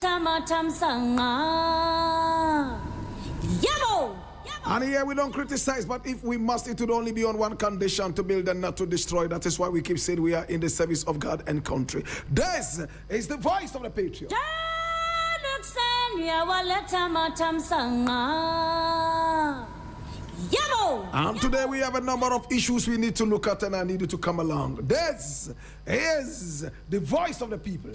And here we don't criticize, but if we must, it would only be on one condition: to build and not to destroy. That is why we keep saying we are in the service of God and country. This is the voice of the Patriot. And today we have a number of issues we need to look at, and I need you to come along. This is the voice of the people.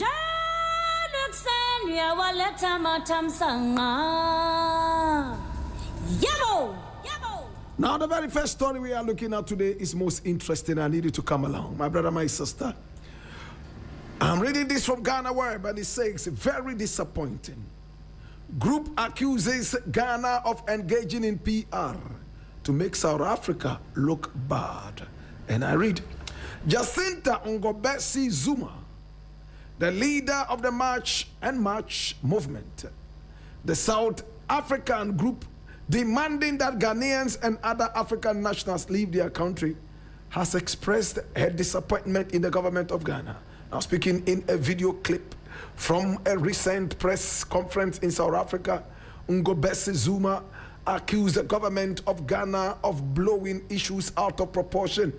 Now the very first story we are looking at today is most interesting. I need you to come along, my brother, my sister. I'm reading this from Ghana Web, and it says, very disappointing. Group accuses Ghana of engaging in PR to make South Africa look bad. And I read, Jacinta Ngobesi Zuma, the leader of the March and March movement, the South African group demanding that Ghanaians and other African nationals leave their country, has expressed her disappointment in the government of Ghana. Now, speaking in a video clip from a recent press conference in South Africa, Ngobesi Zuma accused the government of Ghana of blowing issues out of proportion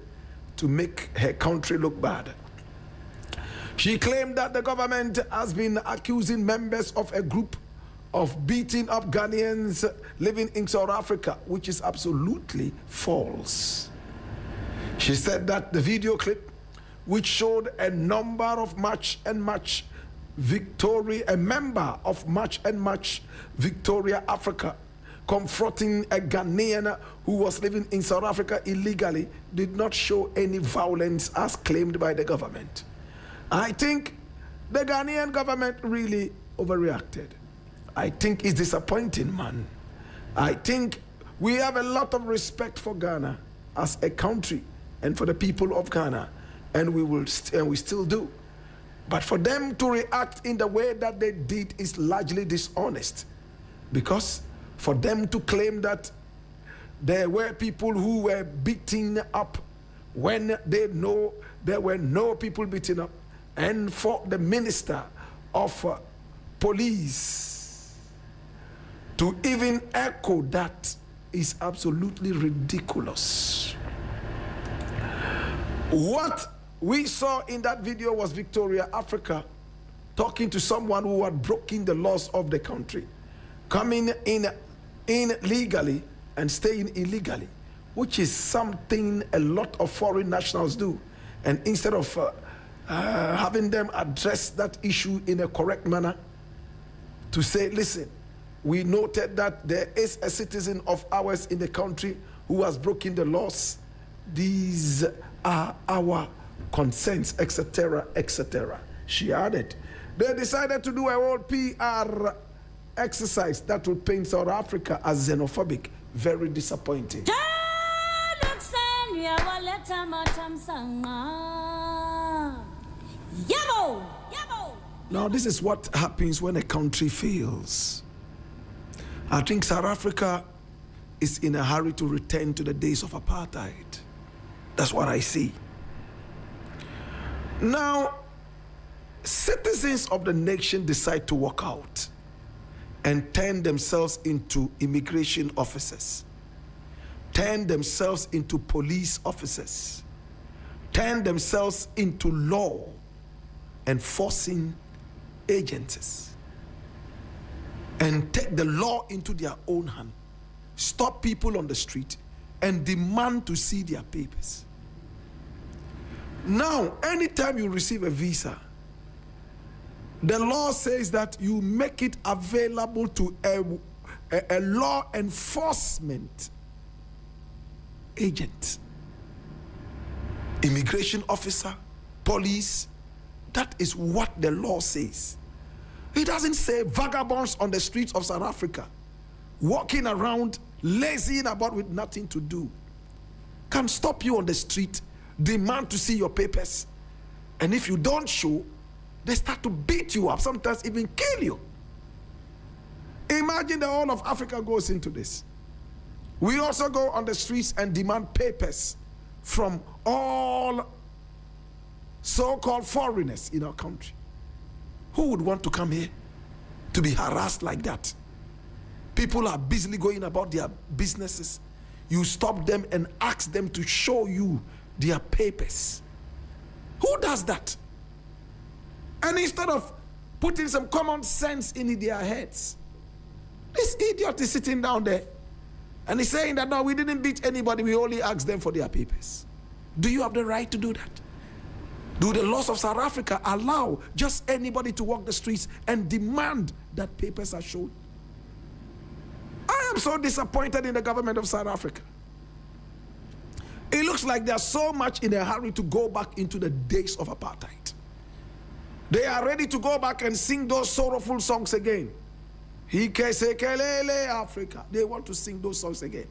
to make her country look bad. She claimed that the government has been accusing members of a group of beating up Ghanaians living in South Africa, which is absolutely false. She said that the video clip, which showed a number of March and March Victoria, a member of March and March Victoria Africa, confronting a Ghanaian who was living in South Africa illegally, did not show any violence as claimed by the government. I think the Ghanaian government really overreacted. I think it's disappointing, man. I think we have a lot of respect for Ghana as a country and for the people of Ghana, and we still do. But for them to react in the way that they did is largely dishonest, because for them to claim that there were people who were beating up when they know there were no people beating up, and for the minister of police to even echo that is absolutely ridiculous. What we saw in that video was Victoria Africa talking to someone who had broken the laws of the country, coming in legally and staying illegally, which is something a lot of foreign nationals do. And instead of having them address that issue in a correct manner, to say, listen, we noted that there is a citizen of ours in the country who has broken the laws. These are our concerns, etc., etc. She added, they decided to do a whole PR exercise that would paint South Africa as xenophobic. Very disappointing. Now, this is what happens when a country fails. I think South Africa is in a hurry to return to the days of apartheid. That's what I see. Now, citizens of the nation decide to walk out and turn themselves into immigration officers, turn themselves into police officers, turn themselves into law enforcing agencies, and take the law into their own hand, stop people on the street, and demand to see their papers. Now, anytime you receive a visa, the law says that you make it available to a law enforcement agent, immigration officer, police. That is what the law says. It doesn't say vagabonds on the streets of South Africa walking around lazying about with nothing to do can stop you on the street, demand to see your papers, and if you don't show, they start to beat you up, sometimes even kill you. Imagine the whole of Africa goes into this. We also go on the streets and demand papers from all so-called foreigners in our country. Who would want to come here? to be harassed like that. People are busily going about their businesses. You stop them and ask them to show you their papers. Who does that? And instead of putting some common sense in their heads, this idiot is sitting down there and he's saying that, no, we didn't beat anybody, we only asked them for their papers. Do you have the right to do that? Do the laws of South Africa allow just anybody to walk the streets and demand that papers are shown? I am so disappointed in the government of South Africa. It looks like they are so much in a hurry to go back into the days of apartheid. They are ready to go back and sing those sorrowful songs again. Africa. They want to sing those songs again.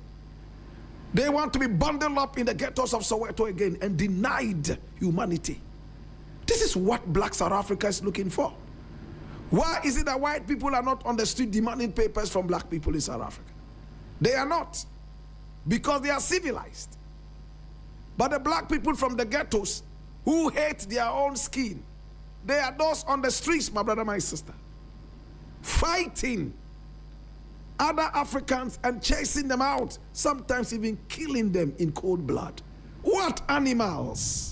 They want to be bundled up in the ghettos of Soweto again and denied humanity. This is what Black South Africa is looking for. Why is it that white people are not on the street demanding papers from black people in South Africa? They are not, because they are civilized. But the black people from the ghettos who hate their own skin, they are those on the streets, my brother, my sister, fighting other Africans and chasing them out, sometimes even killing them in cold blood. What animals!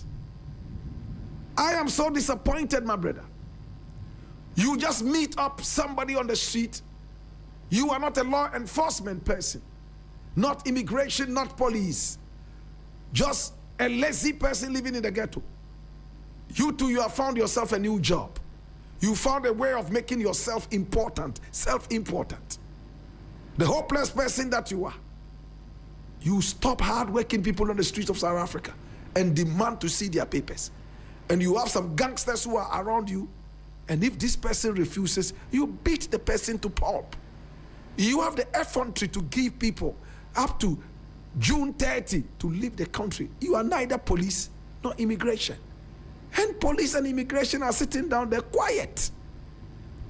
I am so disappointed, my brother. You just meet up somebody on the street. You are not a law enforcement person, not immigration, not police, just a lazy person living in the ghetto. You too, you have found yourself a new job. You found a way of making yourself important, self-important. The hopeless person that you are. You stop hard-working people on the streets of South Africa and demand to see their papers. And you have some gangsters who are around you, and if this person refuses, you beat the person to pulp. You have the effrontery to give people up to June 30 to leave the country. You are neither police nor immigration. And police and immigration are sitting down there quiet.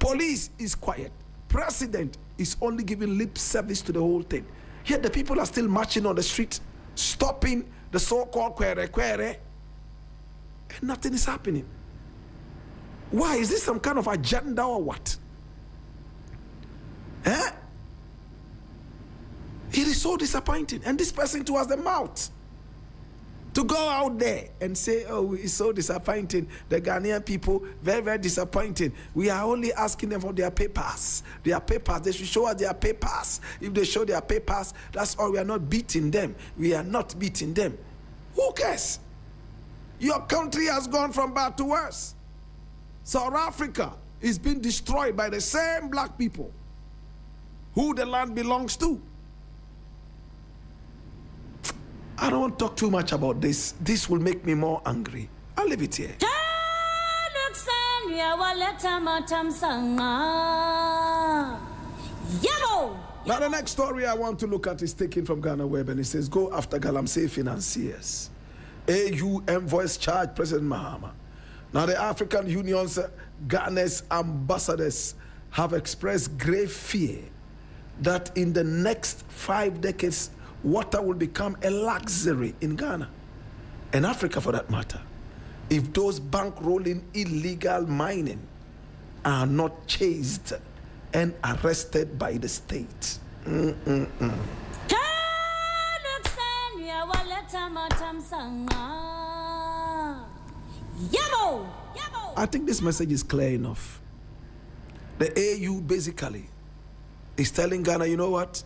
Police is quiet. President is only giving lip service to the whole thing. Yet the people are still marching on the street, stopping the so-called quere, and nothing is happening. Why? Is this some kind of agenda or what? Eh? It is so disappointing. And this person too has the mouth to go out there and say, oh, it's so disappointing. The Ghanaian people, very, very disappointing. We are only asking them for their papers. Their papers, they should show us their papers. If they show their papers, that's all. We are not beating them. We are not beating them. Who cares? Your country has gone from bad to worse. South Africa is being destroyed by the same black people who the land belongs to. I don't want to talk too much about this. This will make me more angry. I'll leave it here. Now the next story I want to look at is taken from Ghana Web, and it says, go after Galamsey financiers. AU envoys charge President Mahama. Now the African Union's Ghana's ambassadors have expressed grave fear that in the next 5 decades, water will become a luxury in Ghana and Africa for that matter, if those bankrolling illegal mining are not chased and arrested by the state. I think this message is clear enough. The AU basically is telling Ghana, you know what?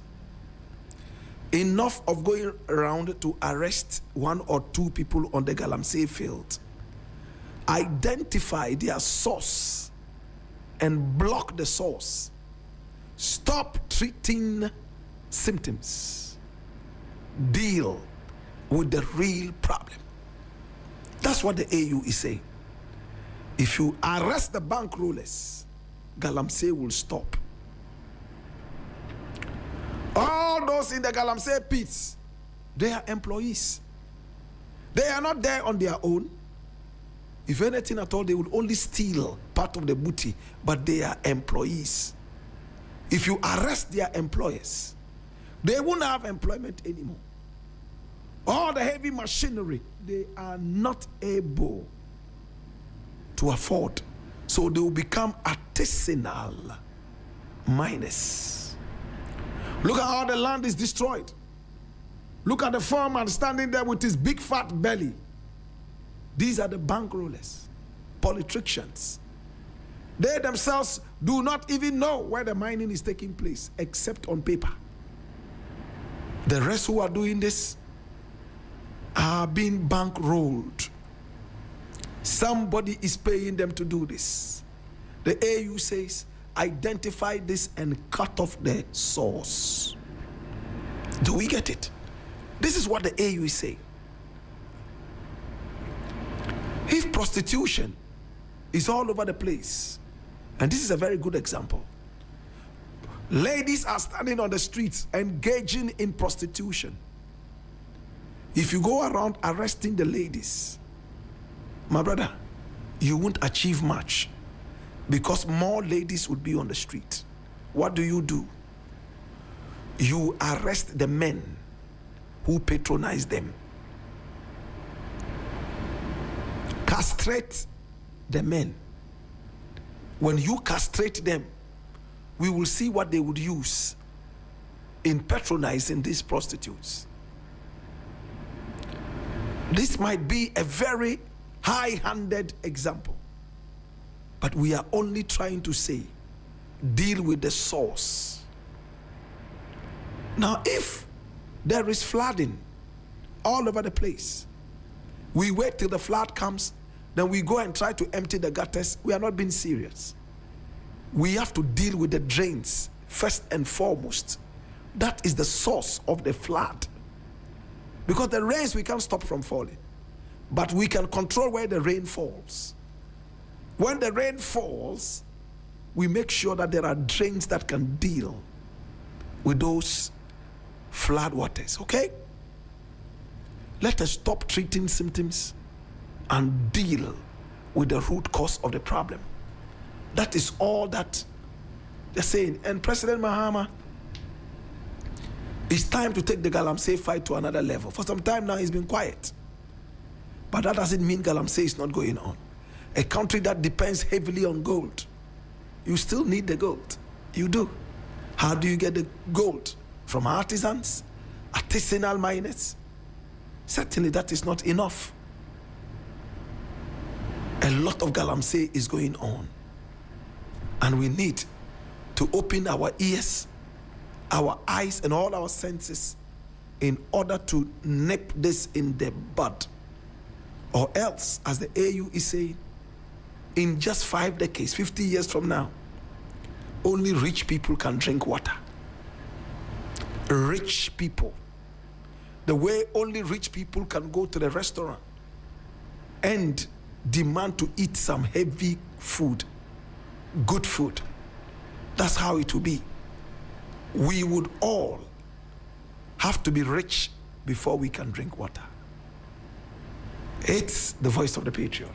Enough of going around to arrest 1 or 2 people on the Galamsey field. Identify their source and block the source. Stop treating symptoms. Deal with the real problem. That's what the AU is saying. If you arrest the bankrollers, Galamsey will stop. All those in the Galamsey pits, they are employees. They are not there on their own. If anything at all, they will only steal part of the booty, but they are employees. If you arrest their employers, they won't have employment anymore. All the heavy machinery, they are not able to afford. So they will become artisanal. miners. Look at how the land is destroyed. Look at the farmer standing there with his big fat belly. These are the bankrollers, politicians. They themselves do not even know where the mining is taking place, except on paper. The rest who are doing this are being bankrolled. Somebody is paying them to do this. The AU says, identify this and cut off the source. Do we get it? This is what the AU is saying. If prostitution is all over the place, and this is a very good example, ladies are standing on the streets engaging in prostitution. If you go around arresting the ladies, my brother, you won't achieve much, because more ladies would be on the street. What do? You arrest the men who patronize them. Castrate the men. When you castrate them, we will see what they would use in patronizing these prostitutes. This might be a very high-handed example, but we are only trying to say, deal with the source. Now, if there is flooding all over the place, we wait till the flood comes, then we go and try to empty the gutters. We are not being serious. We have to deal with the drains first and foremost. That is the source of the flood. Because the rains we can't stop from falling, but we can control where the rain falls. When the rain falls, we make sure that there are drains that can deal with those flood waters, okay? Let us stop treating symptoms and deal with the root cause of the problem. That is all that they're saying. And President Mahama, it's time to take the Galamsey fight to another level. For some time now, he's been quiet. But that doesn't mean Galamsey is not going on. A country that depends heavily on gold, you still need the gold. You do. How do you get the gold? From artisans, artisanal miners? Certainly that is not enough. A lot of Galamsey is going on. And we need to open our ears, our eyes, and all our senses in order to nip this in the bud. Or else, as the AU is saying, in just 5 decades, 50 years from now, only rich people can drink water. Rich people. The way only rich people can go to the restaurant and demand to eat some heavy food, good food. That's how it will be. We would all have to be rich before we can drink water. It's the voice of the Patriot.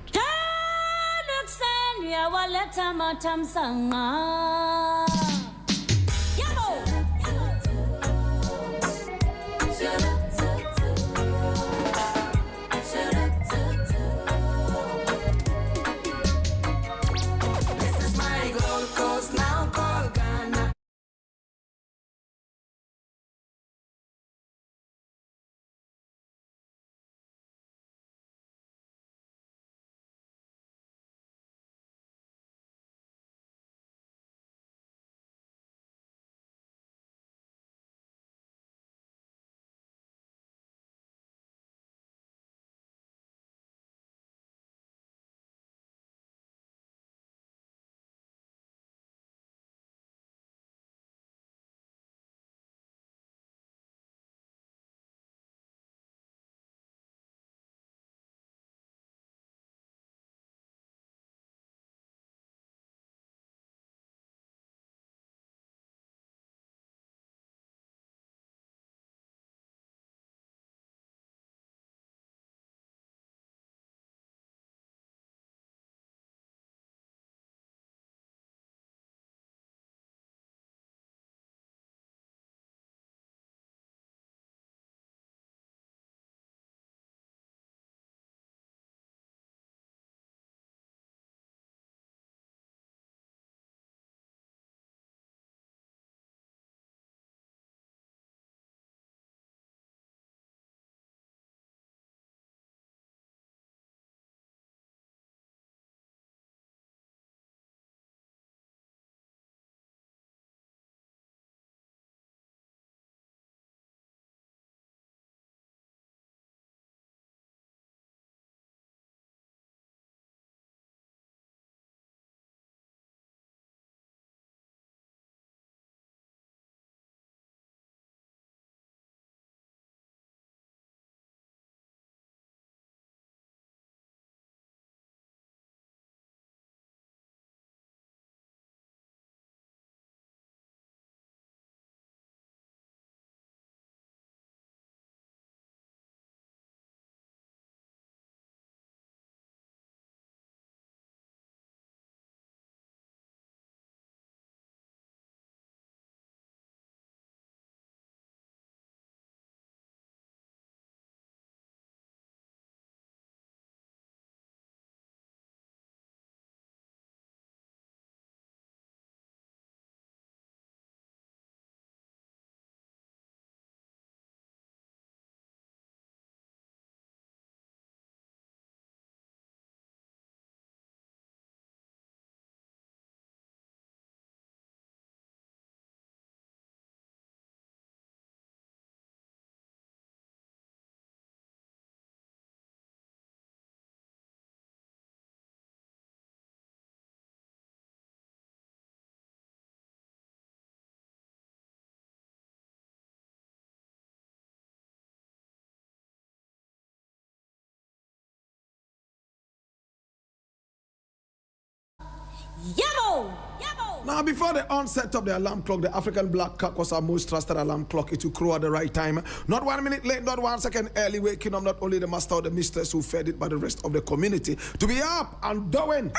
Yabo! Yabo! Now, before the onset of the alarm clock, the African black cock was our most trusted alarm clock. It would crow at the right time. Not 1 minute late, not 1 second early, waking up not only the master or the mistress who fed it, but the rest of the community to be up and doing.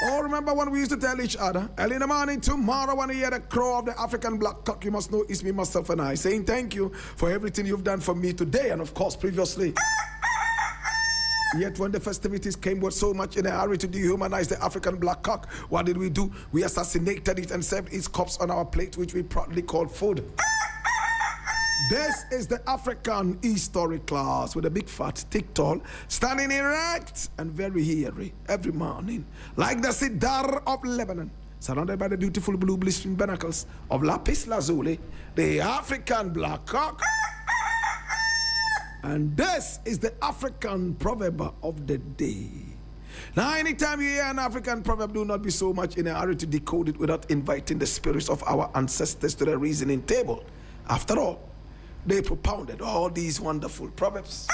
Oh, remember when we used to tell each other, early in the morning, tomorrow when you hear the crow of the African black cock, you must know it's me, myself, and I, saying thank you for everything you've done for me today and, of course, previously. Yet when the festivities came with so much in a hurry to dehumanize the African black cock, what did we do? We assassinated it and served its corpse on our plate, which we proudly called food. This is the African history class with a big fat thick tall, standing erect and very hairy every morning, like the cedar of Lebanon, surrounded by the beautiful blue blistering pinnacles of lapis lazuli, the African black cock. And this is the African proverb of the day. Now, anytime you hear an African proverb, do not be so much in a hurry to decode it without inviting the spirits of our ancestors to the reasoning table. After all, they propounded all these wonderful proverbs.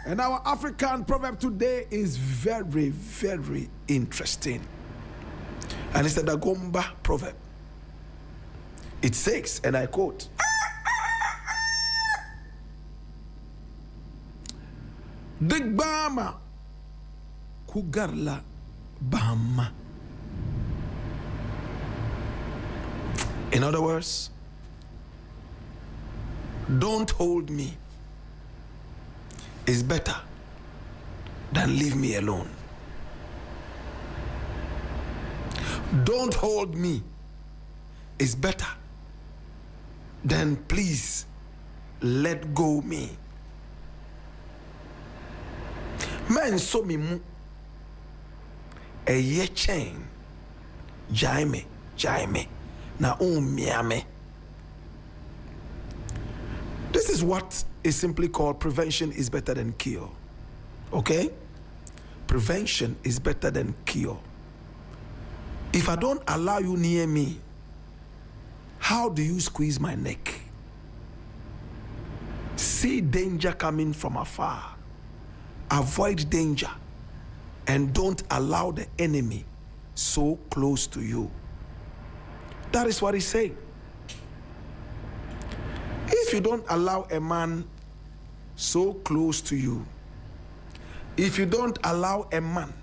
And our African proverb today is very, very interesting. And it's the Dagomba proverb. It says, and I quote, Digbama kugarla bama. In other words, don't hold me is better than leave me alone. Don't hold me is better than please let go me. Men so mi mu a ye chain jaime na miame. This is what is simply called prevention is better than cure. Okay? Prevention is better than cure. If I don't allow you near me, how do you squeeze my neck? See danger coming from afar. Avoid danger and don't allow the enemy so close to you. That is what he's saying. If you don't allow a man so close to you, if you don't allow a man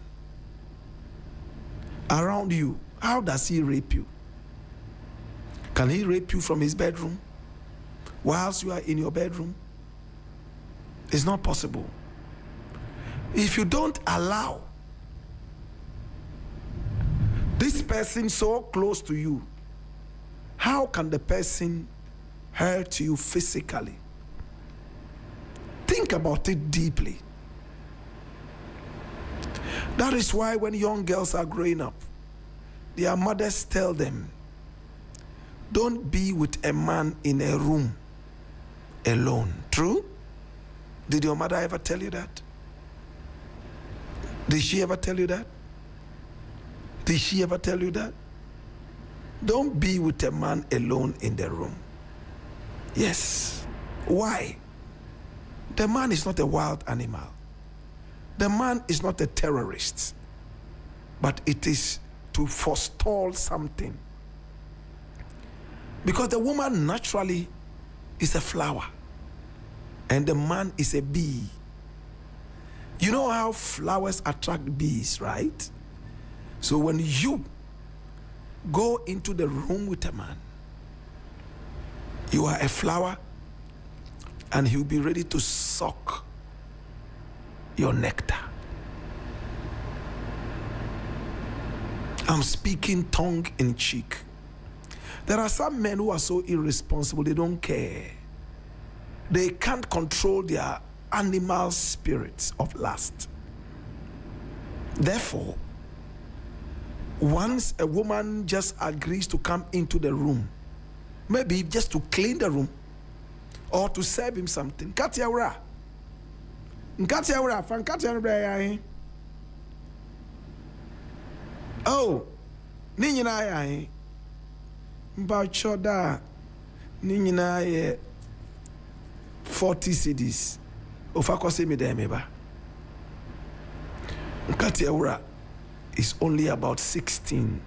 around you, how does he rape you? Can he rape you from his bedroom whilst you are in your bedroom? It's not possible. If you don't allow this person so close to you, how can the person hurt you physically? Think about it deeply. That is why when young girls are growing up, their mothers tell them, don't be with a man in a room alone. True? Did your mother ever tell you that? Did she ever tell you that? Did she ever tell you that? Don't be with a man alone in the room. Yes. Why? The man is not a wild animal. The man is not a terrorist. But it is to forestall something. Because the woman naturally is a flower. And the man is a bee. You know how flowers attract bees, right? So when you go into the room with a man, you are a flower and he'll be ready to suck your nectar. I'm speaking tongue in cheek. There are some men who are so irresponsible, they don't care. They can't control their animal spirits of lust. Therefore, once a woman just agrees to come into the room, maybe just to clean the room or to serve him something, Katiaura. Oh, Ninina, Bachoda, Ninina, 40 CDs. Ofako se me dem eba. Nkati ewura is only about 16.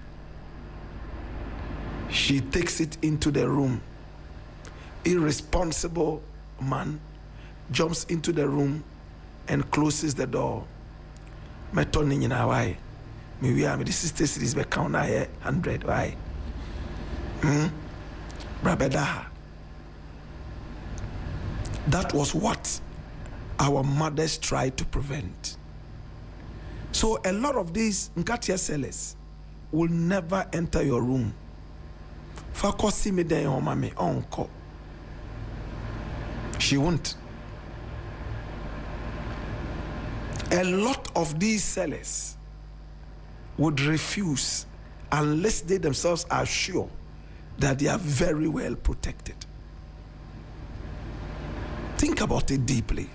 She takes it into the room. Irresponsible man jumps into the room and closes the door. Me turning in Hawaii. Me we are the sister series be count na 100. Why? Brabeda. That was what our mothers tried to prevent. So a lot of these Nkatia sellers will never enter your room. Fakosi me den your mommy uncle. She won't. A lot of these sellers would refuse unless they themselves are sure that they are very well protected. Think about it deeply.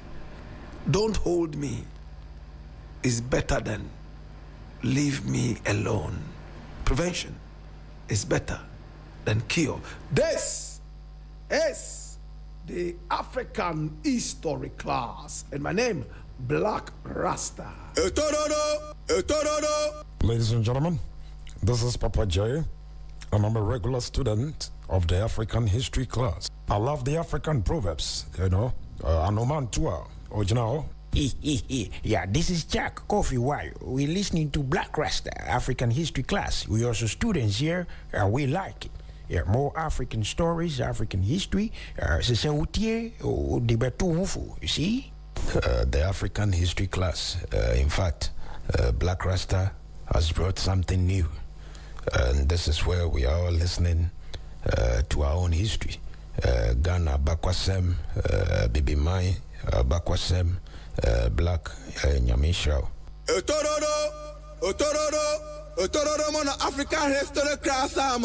Don't hold me is better than leave me alone. Prevention is better than cure. This is the African History class, and my name, Blakk Rasta. Ladies and gentlemen, this is Papa Jay, and I'm a regular student of the African History class. I love the African Proverbs, Anoman Tua, Ojinao. Yeah, this is Jack Coffee While. We're listening to Blakk Rasta, African History class. We also students here, and we like it. Yeah, more African stories, African history. You see? The African History class. In fact, Blakk Rasta has brought something new. And this is where we are all listening to our own history. Ghana, Bakwasem, Bibi Mai, Bakwasem, Black, Nyamishrao. Otororo mono African History class am.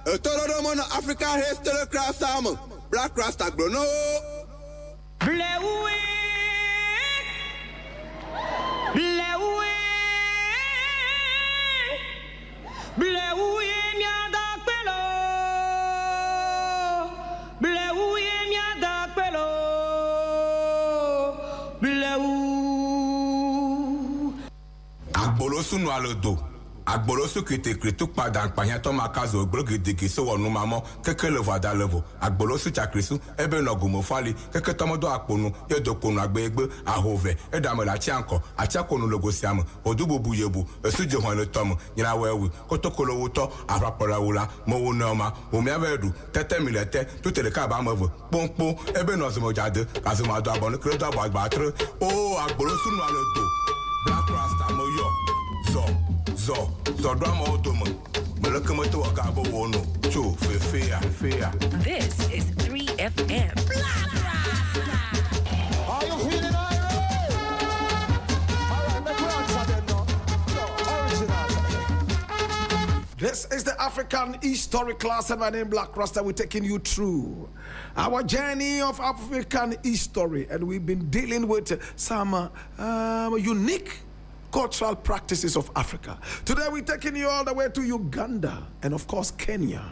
Otororo mono African History class am. Blakk Rasta grono. Agbolosu no alodo. Agbolosu qui était écrit tout pas dans pagnato makazo brogidi qui so wonu mamo keke le voda levo. Agbolosu chakrisu ebe no gumo fali keke tomodo akponu ye dokonu agbegbe ahove e damela chianko achiakonu logo siam odubu buyebu esuje hon le tom nyina wewu kotokolo wuto afrapola wula mo wonoma o mi avedu tete milete tout le ka ba mevo pompo ebe no zimo jade azuma do abonu kredo agbatre o agbolosu no alodo. Blakk Rasta moyo zo drama otomo melekemoto wakabo wono cho fefea. This is 3FM. Blakk Rasta. Are you feeling alright? Alright, make we answer them now. Original. This is the African History class, and my name Blakk Rasta. We're taking you through our journey of African history, and we've been dealing with some unique cultural practices of Africa. Today we're taking you all the way to Uganda and of course Kenya,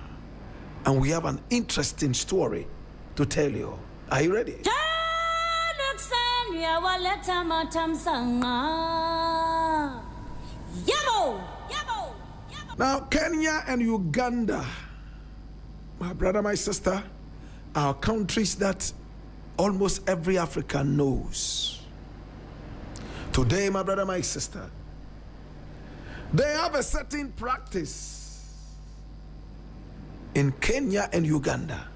and we have an interesting story to tell you. Are you ready? Now Kenya and Uganda, my brother, my sister, are countries that almost every African knows. Today, my brother, my sister, they have a certain practice in Kenya and Uganda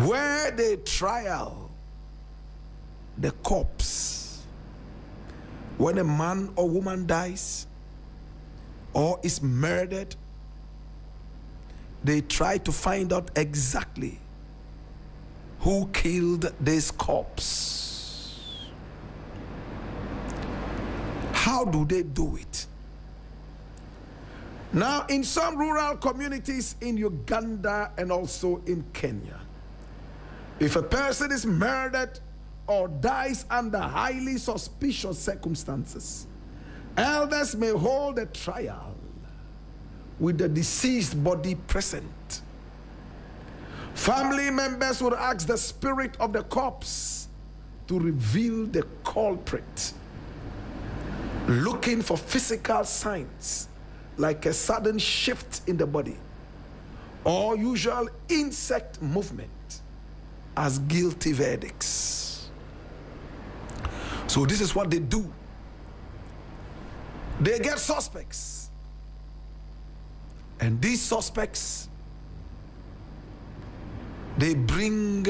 where they trial the corpse when a man or woman dies or is murdered. They try to find out exactly who killed this corpse. How do they do it? Now, in some rural communities in Uganda and also in Kenya, if a person is murdered or dies under highly suspicious circumstances, elders may hold a trial with the deceased body present. Family members would ask the spirit of the corpse to reveal the culprit. looking for physical signs like a sudden shift in the body or usual insect movement as guilty verdicts. So this is what they do. They get suspects, and these suspects they bring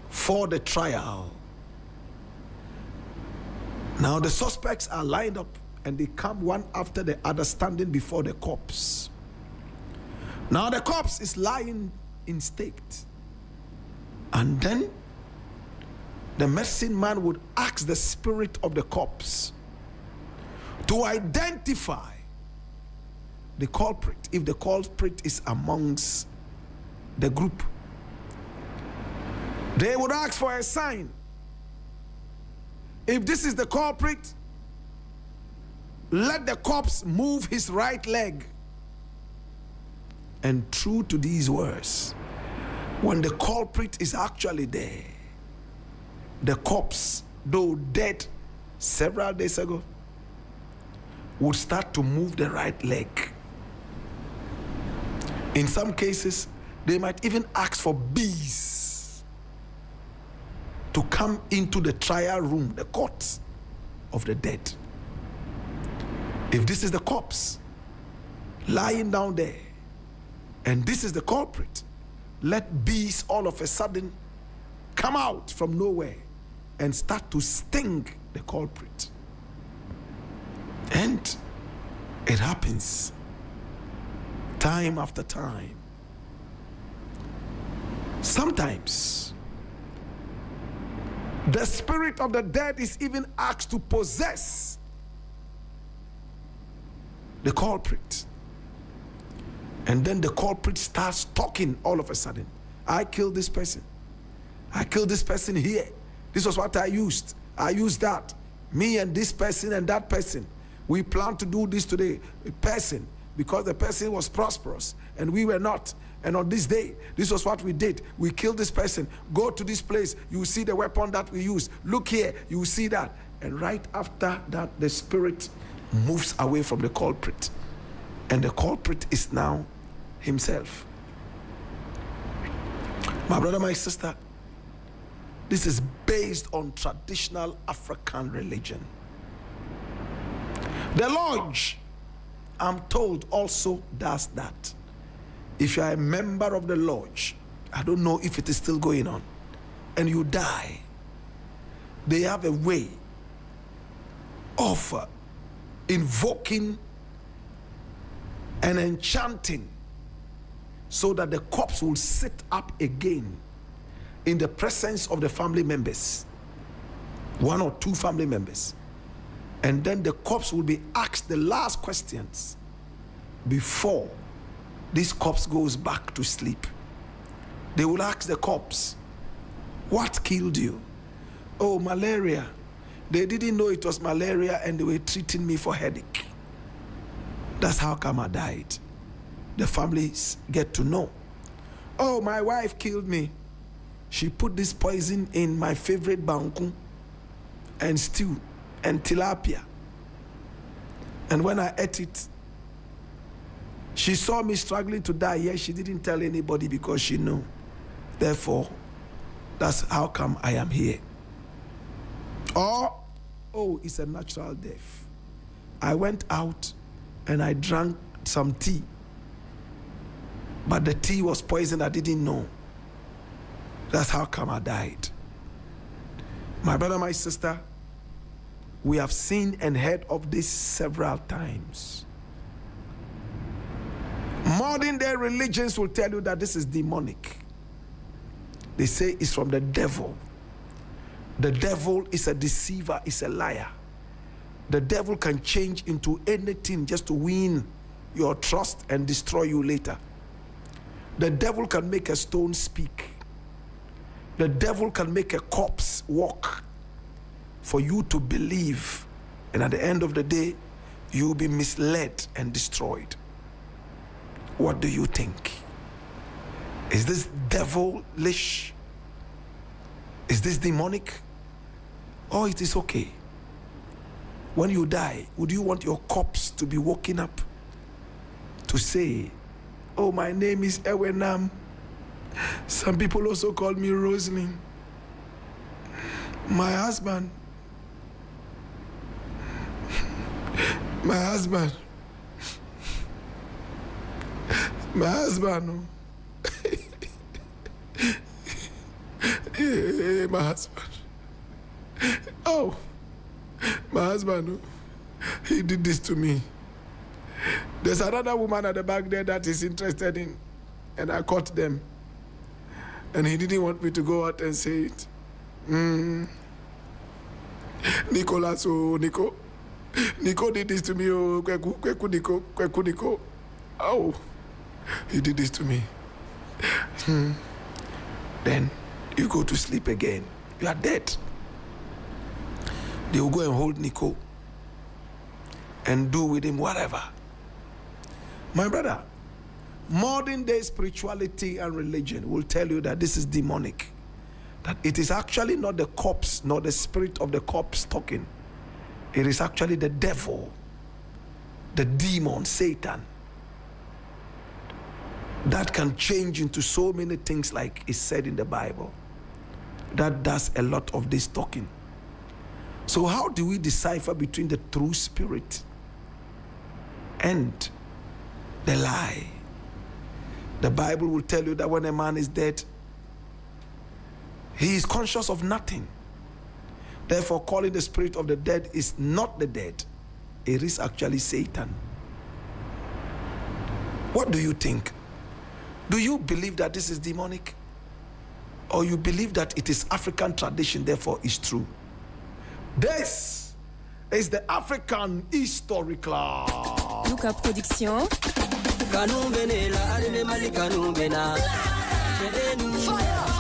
for the trial. Now the suspects are lined up and they come one after the other, standing before the corpse. Now the corpse is lying in state, and then the medicine man would ask the spirit of the corpse to identify the culprit, if the culprit is amongst the group. They would ask for a sign. If this is the culprit, let the corpse move his right leg. And true to these words, when the culprit is actually there, the corpse, though dead several days ago, would start to move the right leg. In some cases, they might even ask for bees to come into the trial room, the court of the dead. If this is the corpse lying down there, and this is the culprit, let bees all of a sudden come out from nowhere and start to sting the culprit. And it happens time after time. Sometimes the spirit of the dead is even asked to possess the culprit. And then the culprit starts talking all of a sudden. I killed this person. I killed this person here. This was what I used. I used that. Me and this person and that person. We planned to do this today. A person, because the person was prosperous and we were not. And on this day, this was what we did. We killed this person. Go to this place. You will see the weapon that we used. Look here. You will see that. And right after that, the spirit moves away from the culprit. And the culprit is now himself. My brother, my sister, this is based on traditional African religion. The lodge, I'm told, also does that. If you are a member of the lodge, I don't know if it is still going on, and you die, they have a way of invoking and enchanting so that the corpse will sit up again in the presence of the family members, one or two family members. And then the corpse will be asked the last questions before this corpse goes back to sleep. They will ask the corpse, what killed you? Oh, malaria. They didn't know it was malaria and they were treating me for headache. That's how come I died. The families get to know. Oh, my wife killed me. She put this poison in my favorite banku and stew and tilapia. And when I ate it, she saw me struggling to die. Yes, she didn't tell anybody because she knew. Therefore, that's how come I am here. Or, oh, it's a natural death. I went out and I drank some tea. But the tea was poison, I didn't know. That's how come I died. My brother, my sister, we have seen and heard of this several times. Modern day religions will tell you that this is demonic. They say it's from the devil. The devil is a deceiver, is a liar. The devil can change into anything just to win your trust and destroy you later. The devil can make a stone speak. The devil can make a corpse walk for you to believe. And at the end of the day, you'll be misled and destroyed. What do you think? Is this devilish? Is this demonic? Or it is okay? When you die, would you want your corpse to be woken up to say, oh, my name is Ewenam. Some people also call me Roslyn. My husband. My husband. My husband. My husband. Oh, my husband. He did this to me. There's another woman at the back there that is interested in, and I caught them. And he didn't want me to go out and say it. Nicolas, oh, Nico. Nico did this to me, oh, Kweku Nico. Oh, he did this to me. Then you go to sleep again. You are dead. They will go and hold Nico and do with him whatever. My brother, modern day spirituality and religion will tell you that this is demonic. That it is actually not the corpse, nor the spirit of the corpse talking. It is actually the devil, the demon, Satan, that can change into so many things like is said in the Bible. That does a lot of this talking. So how do we decipher between the true spirit and the lie? The Bible will tell you that when a man is dead, he is conscious of nothing. Therefore, calling the spirit of the dead is not the dead. It is actually Satan. What do you think? Do you believe that this is demonic? Or you believe that it is African tradition, therefore it's true? This is the African History Club. Luca Production. Fire.